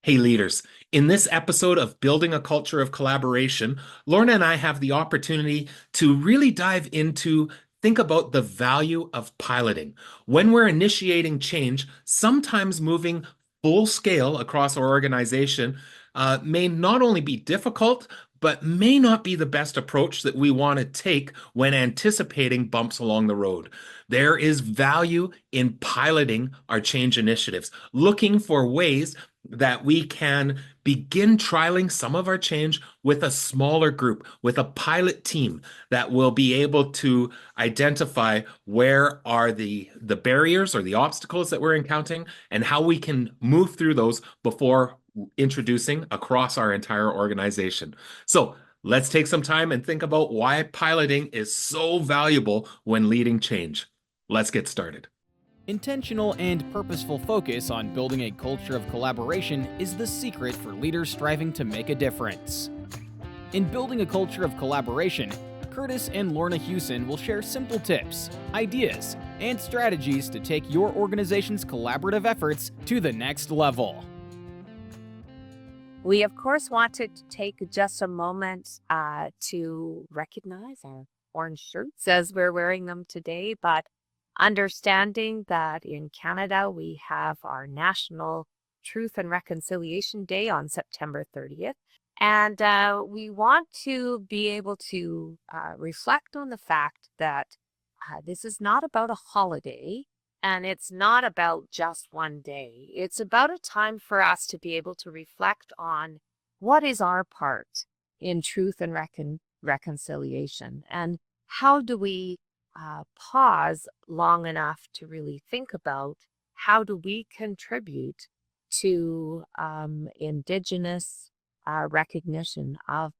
Hey leaders, in this episode of Building a Culture of Collaboration, Lorna and I have the opportunity to really dive into think about the value of piloting. When we're initiating change, sometimes moving full scale across our organization may not only be difficult, but may not be the best approach that we want to take when anticipating bumps along the road. There is value in piloting our change initiatives, looking for ways that we can begin trialing some of our change with a smaller group, with a pilot team that will be able to identify where are the barriers or the obstacles that we're encountering and how we can move through those before introducing across our entire organization. So let's take some time and think about why piloting is so valuable when leading change. Let's get started. Intentional and purposeful focus on building a culture of collaboration is the secret for leaders striving to make a difference. In building a culture of collaboration, Kurtis and Lorna Hewson will share simple tips, ideas, and strategies to take your organization's collaborative efforts to the next level. We, of course, wanted to take just a moment to recognize our orange shirts as we're wearing them today, but understanding that in Canada we have our National Truth and Reconciliation Day on September 30th. And we want to be able to reflect on the fact that this is not about a holiday and it's not about just one day. It's about a time for us to be able to reflect on what is our part in truth and reconciliation, and how do we pause long enough to really think about how do we contribute to Indigenous recognition of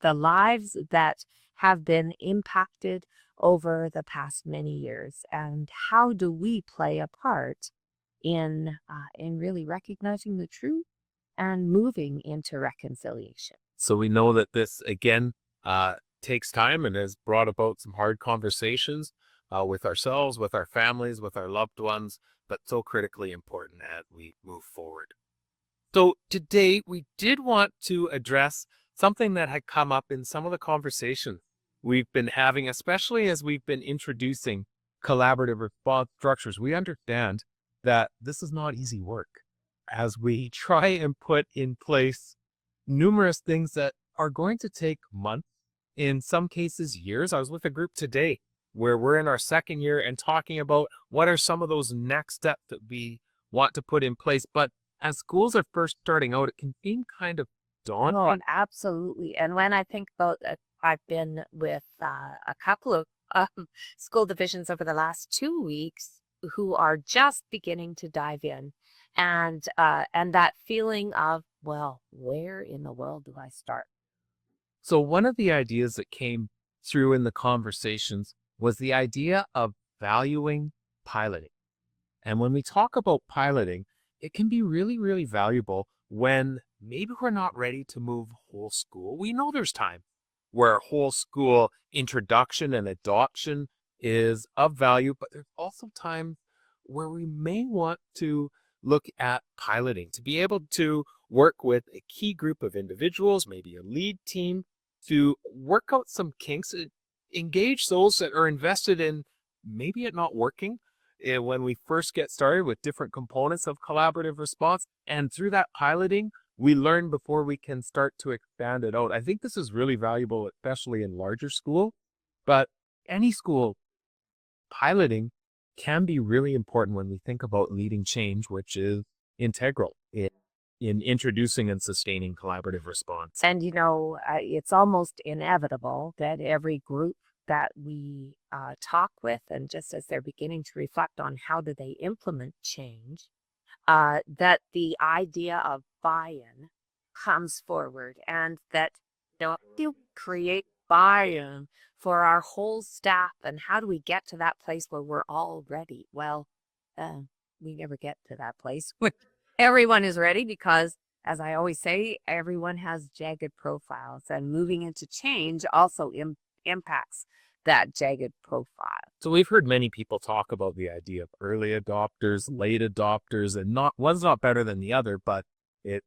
the lives that have been impacted over the past many years, and how do we play a part in really recognizing the truth and moving into reconciliation. So we know that this, again, takes time and has brought about some hard conversations with ourselves, with our families, with our loved ones, but so critically important as we move forward. So today we did want to address something that had come up in some of the conversations we've been having, especially as we've been introducing collaborative response structures. We understand that this is not easy work as we try and put in place numerous things that are going to take months, in some cases years. I was with a group today where we're in our second year and talking about what are some of those next steps that we want to put in place. But as schools are first starting out, it can seem kind of daunting. Oh, absolutely. And when I think about it, I've been with a couple of school divisions over the last 2 weeks who are just beginning to dive in, and that feeling of, well, where in the world do I start? So one of the ideas that came through in the conversations was the idea of valuing piloting. And when we talk about piloting, it can be really, really valuable when maybe we're not ready to move whole school. We know there's time where whole school introduction and adoption is of value, but there's also time where we may want to look at piloting to be able to work with a key group of individuals, maybe a lead team, to work out some kinks, engage those that are invested in maybe it not working when we first get started with different components of collaborative response. And through that piloting, we learn before we can start to expand it out. I think this is really valuable, especially in larger school, but any school, piloting can be really important when we think about leading change, which is integral in introducing and sustaining collaborative response. And, it's almost inevitable that every group that we talk with, and just as they're beginning to reflect on how do they implement change, that the idea of buy-in comes forward, and that you create buy-in for our whole staff, and how do we get to that place where we're all ready? Well, we never get to that place where everyone is ready, because, as I always say, everyone has jagged profiles, and moving into change also impacts that jagged profile. So we've heard many people talk about the idea of early adopters, late adopters, and not one's not better than the other, but it's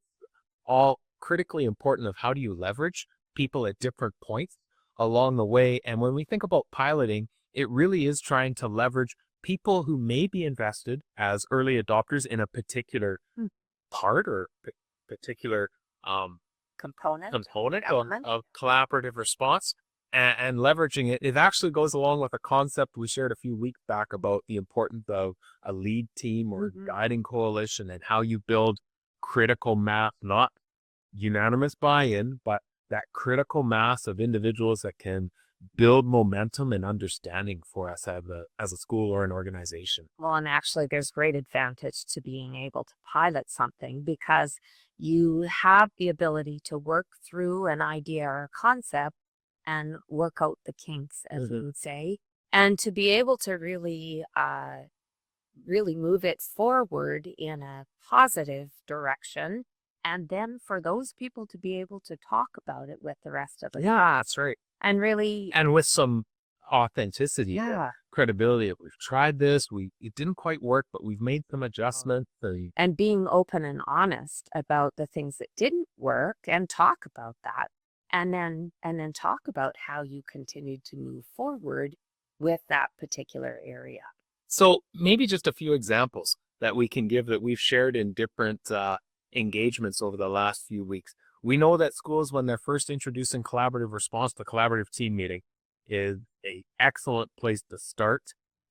all critically important of how do you leverage people at different points along the way. And when we think about piloting, it really is trying to leverage people who may be invested as early adopters in a particular part or particular Component of collaborative response and leveraging it. It actually goes along with a concept we shared a few weeks back about the importance of a lead team or guiding coalition and how you build critical mass, not unanimous buy-in, but that critical mass of individuals that can build momentum and understanding for us as a school or an organization. Well, and actually there's great advantage to being able to pilot something because you have the ability to work through an idea or a concept and work out the kinks, as we would say, and to be able to really move it forward in a positive direction. And then for those people to be able to talk about it with the rest of the Yeah, that's right. and really, And with some authenticity and credibility. We've tried this, it didn't quite work, but we've made some adjustments. and being open and honest about the things that didn't work and talk about that. And then talk about how you continue to move forward with that particular area. So maybe just a few examples that we can give that we've shared in different engagements over the last few weeks. We know that schools, when they're first introducing collaborative response, the collaborative team meeting is an excellent place to start.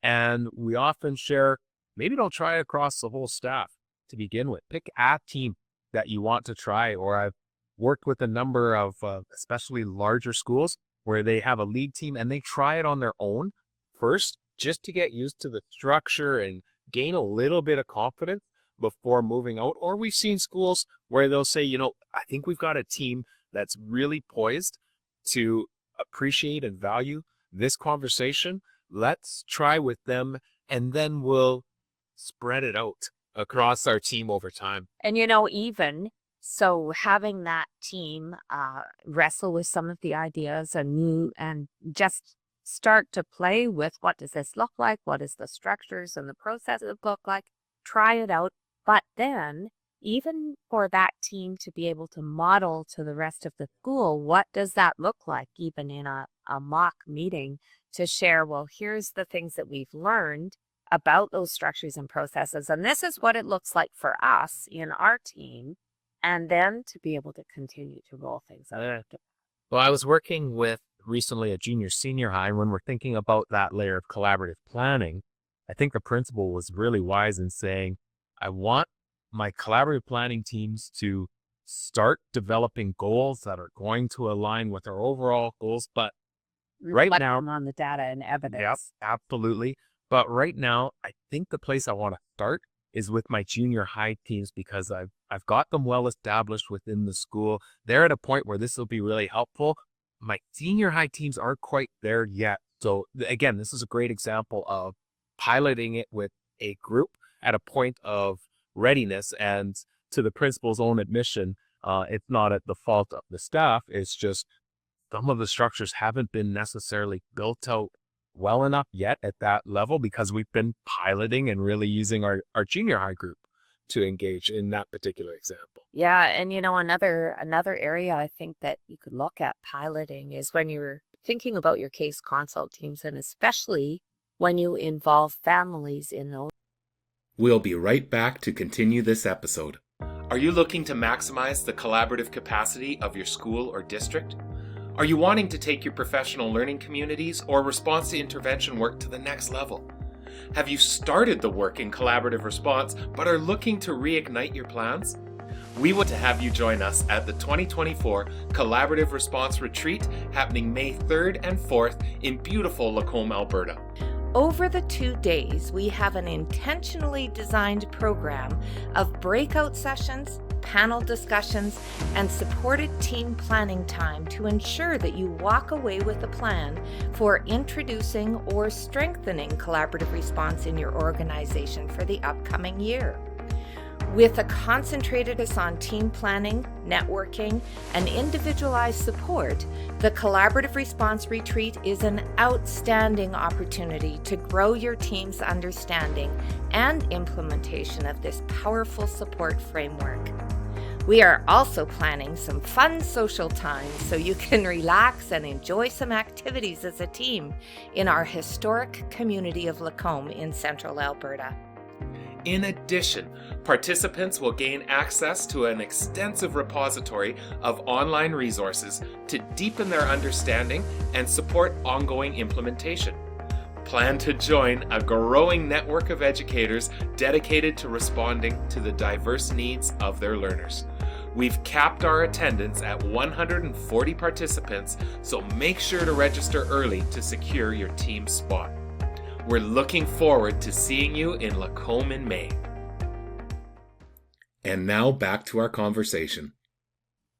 And we often share, maybe don't try it across the whole staff to begin with. Pick a team that you want to try. Or I've worked with a number of especially larger schools where they have a lead team and they try it on their own first just to get used to the structure and gain a little bit of confidence before moving out. Or we've seen schools where they'll say, I think we've got a team that's really poised to appreciate and value this conversation. Let's try with them and then we'll spread it out across our team over time. And even so, having that team wrestle with some of the ideas and just start to play with what does this look like? What is the structures and the processes look like? Try it out. But then even for that team to be able to model to the rest of the school, what does that look like even in a mock meeting to share, well, here's the things that we've learned about those structures and processes. And this is what it looks like for us in our team. And then to be able to continue to roll things out. Well, I was working with recently a junior senior high, and when we're thinking about that layer of collaborative planning, I think the principal was really wise in saying, I want my collaborative planning teams to start developing goals that are going to align with our overall goals. But right now, on the data and evidence. Yep, absolutely. But right now, I think the place I want to start is with my junior high teams because I've got them well established within the school. They're at a point where this will be really helpful. My senior high teams aren't quite there yet. So again, this is a great example of piloting it with a group at a point of readiness. And to the principal's own admission, it's not at the fault of the staff. It's just some of the structures haven't been necessarily built out well enough yet at that level because we've been piloting and really using our junior high group to engage in that particular example. Yeah. And another area I think that you could look at piloting is when you're thinking about your case consult teams, and especially when you involve families in those. We'll be right back to continue this episode. Are you looking to maximize the collaborative capacity of your school or district? Are you wanting to take your professional learning communities or response to intervention work to the next level? Have you started the work in collaborative response but are looking to reignite your plans? We want to have you join us at the 2024 Collaborative Response Retreat happening May 3rd and 4th in beautiful Lacombe, Alberta. Over the 2 days, we have an intentionally designed program of breakout sessions, panel discussions, and supported team planning time to ensure that you walk away with a plan for introducing or strengthening collaborative response in your organization for the upcoming year. With a concentrated focus on team planning, networking, and individualized support, the Collaborative Response Retreat is an outstanding opportunity to grow your team's understanding and implementation of this powerful support framework. We are also planning some fun social time so you can relax and enjoy some activities as a team in our historic community of Lacombe in central Alberta. In addition, participants will gain access to an extensive repository of online resources to deepen their understanding and support ongoing implementation. Plan to join a growing network of educators dedicated to responding to the diverse needs of their learners. We've capped our attendance at 140 participants, so make sure to register early to secure your team spot. We're looking forward to seeing you in Lacombe in May. And now back to our conversation.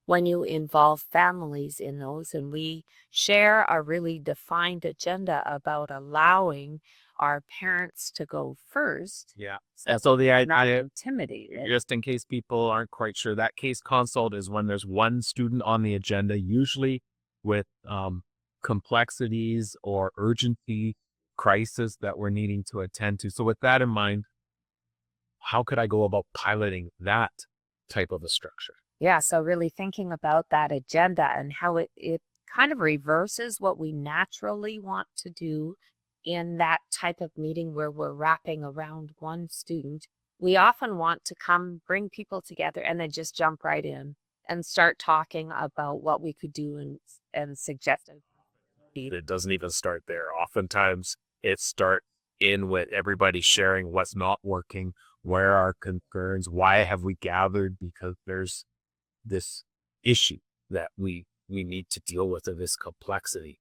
When you involve families in those, and we share a really defined agenda about allowing our parents to go first. Yeah. And so the Not idea, intimidated. just in case people aren't quite sure, that case consult is when there's one student on the agenda, usually with complexities or urgency, crisis that we're needing to attend to. So with that in mind, how could I go about piloting that type of a structure? Yeah, so really thinking about that agenda and how it kind of reverses what we naturally want to do in that type of meeting where we're wrapping around one student. We often want to bring people together and then just jump right in and start talking about what we could do and suggest. It doesn't even start there. Oftentimes it starts in with everybody sharing what's not working, where are concerns, why have we gathered, because there's this issue that we need to deal with, of this complexity.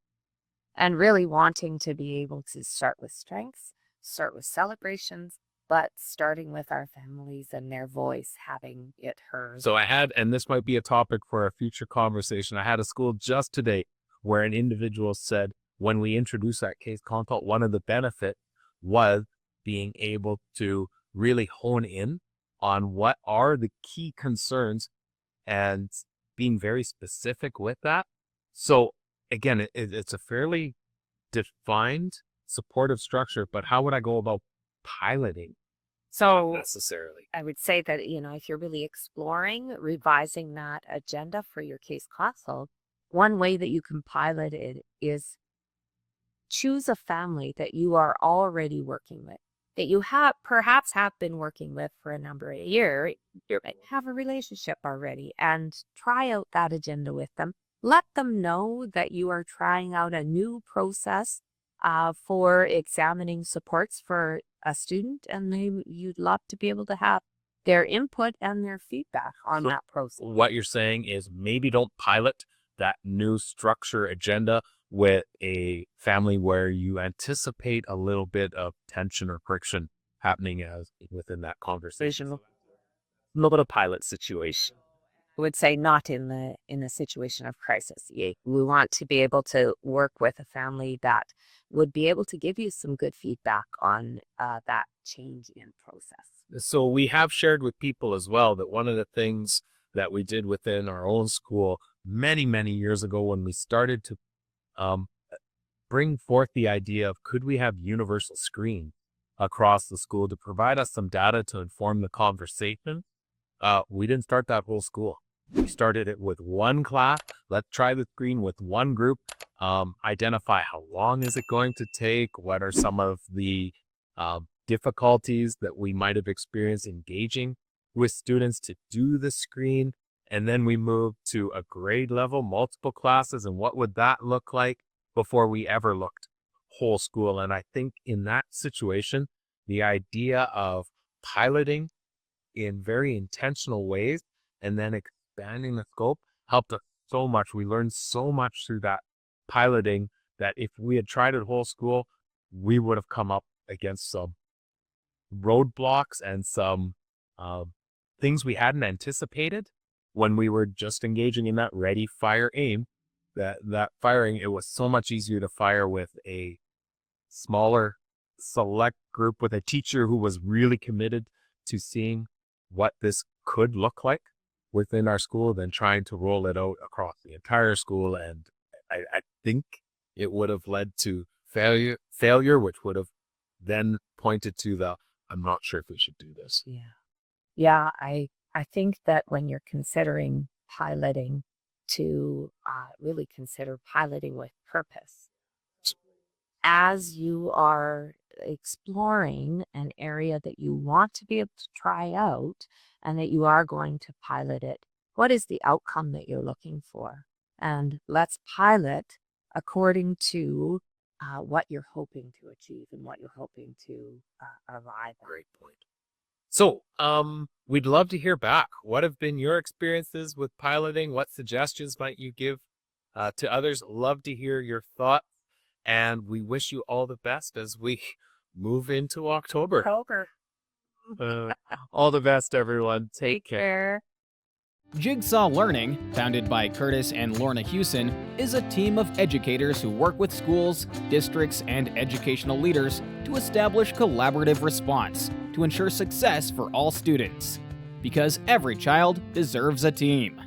And really wanting to be able to start with strengths, start with celebrations, but starting with our families and their voice, having it heard. So and this might be a topic for a future conversation, I had a school just today where an individual said, when we introduced that case consult, one of the benefits was being able to really hone in on what are the key concerns and being very specific with that. So again, it's a fairly defined supportive structure, but how would I go about piloting So necessarily? I would say that, if you're really exploring revising that agenda for your case consult, one way that you can pilot it is choose a family that you are already working with, that you perhaps have been working with for a number of years. You might have a relationship already, and try out that agenda with them. Let them know that you are trying out a new process for examining supports for a student, and you'd love to be able to have their input and their feedback on that process. What you're saying is maybe don't pilot that new structure agenda with a family where you anticipate a little bit of tension or friction happening as within that conversation. A little bit of pilot situation. I would say not in a situation of crisis. We want to be able to work with a family that would be able to give you some good feedback on that change in process. So we have shared with people as well that one of the things that we did within our own school many, many years ago, when we started to bring forth the idea of, could we have universal screen across the school to provide us some data to inform the conversation? We didn't start that whole school. We started it with one class. Let's try the screen with one group. Identify how long is it going to take? What are some of the difficulties that we might have experienced engaging with students to do the screen? And then we moved to a grade level, multiple classes, and what would that look like before we ever looked whole school? And I think in that situation, the idea of piloting in very intentional ways and then expanding the scope helped us so much. We learned so much through that piloting that if we had tried it whole school, we would have come up against some roadblocks and some things we hadn't anticipated when we were just engaging in that ready, fire, aim. That firing, it was so much easier to fire with a smaller select group, with a teacher who was really committed to seeing what this could look like within our school than trying to roll it out across the entire school. And I think it would have led to failure, which would have then pointed to the, I'm not sure if we should do this. Yeah, I think that when you're considering piloting, to really consider piloting with purpose. As you are exploring an area that you want to be able to try out and that you are going to pilot it, what is the outcome that you're looking for? And let's pilot according to what you're hoping to achieve and what you're hoping to arrive at. Great point. So, we'd love to hear back. What have been your experiences with piloting? What suggestions might you give to others? Love to hear your thoughts. And we wish you all the best as we move into October. All the best, everyone. Take care. Jigsaw Learning, founded by Kurtis and Lorna Hewson, is a team of educators who work with schools, districts, and educational leaders to establish collaborative response to ensure success for all students. Because every child deserves a team.